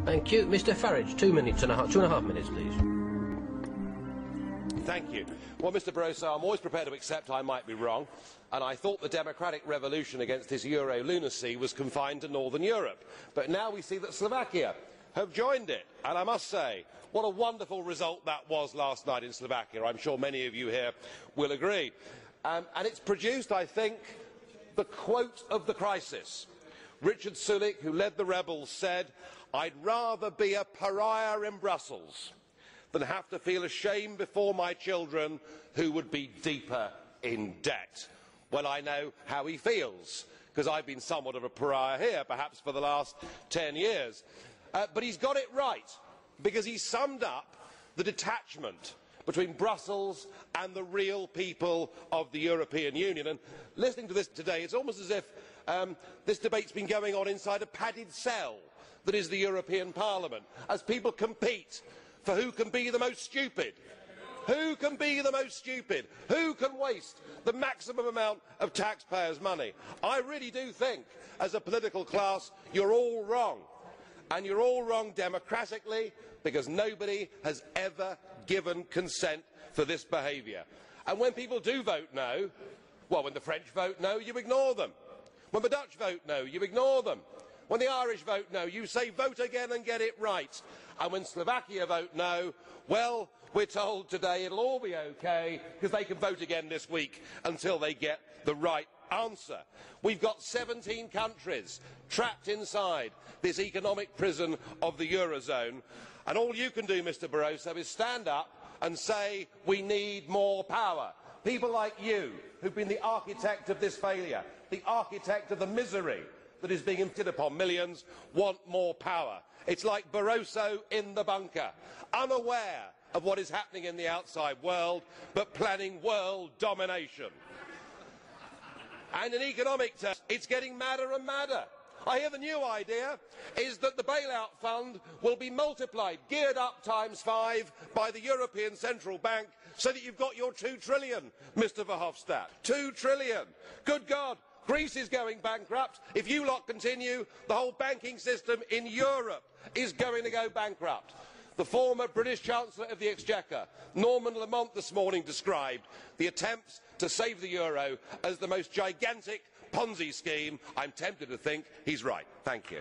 Thank you. Mr Farage, 2 minutes and a half, 2.5 minutes, please. Thank you. Well, Mr Barroso, I'm always prepared to accept I might be wrong, and I thought the democratic revolution against this Euro lunacy was confined to Northern Europe. But now we see that Slovakia have joined it, and I must say, what a wonderful result that was last night in Slovakia. I'm sure many of you here will agree. And it's produced, I think, the quote of the crisis. Richard Sulik, who led the rebels, said, "I'd rather be a pariah in Brussels than have to feel ashamed before my children who would be deeper in debt." Well, I know how he feels, because I've been somewhat of a pariah here, perhaps for the last 10 years. But he's got it right, because he summed up the detachment between Brussels and the real people of the European Union. And listening to this today, it's almost as if this debate's been going on inside a padded cell that is the European Parliament, as people compete for who can be the most stupid. Who can be the most stupid? Who can waste the maximum amount of taxpayers' money? I really do think, as a political class, you're all wrong. And you're all wrong democratically, because nobody has ever given consent for this behaviour. And when people do vote no, well, when the French vote no, you ignore them. When the Dutch vote no, you ignore them. When the Irish vote no, you say vote again and get it right. And when Slovakia vote no, well, we're told today it'll all be okay, because they can vote again this week until they get the right answer. We've got 17 countries trapped inside this economic prison of the Eurozone, and all you can do, Mr Barroso, is stand up and say we need more power. People like you, who've been the architect of this failure, the architect of the misery that is being inflicted upon millions, want more power. It's like Barroso in the bunker, unaware of what is happening in the outside world, but planning world domination. And in economic terms, it's getting madder and madder. I hear the new idea is that the bailout fund will be multiplied, geared up ×5 by the European Central Bank, so that you've got your 2 trillion, Mr Verhofstadt. 2 trillion. Good God, Greece is going bankrupt. If you lot continue, the whole banking system in Europe is going to go bankrupt. The former British Chancellor of the Exchequer, Norman Lamont, this morning described the attempts to save the euro as the most gigantic Ponzi scheme. I'm tempted to think he's right. Thank you.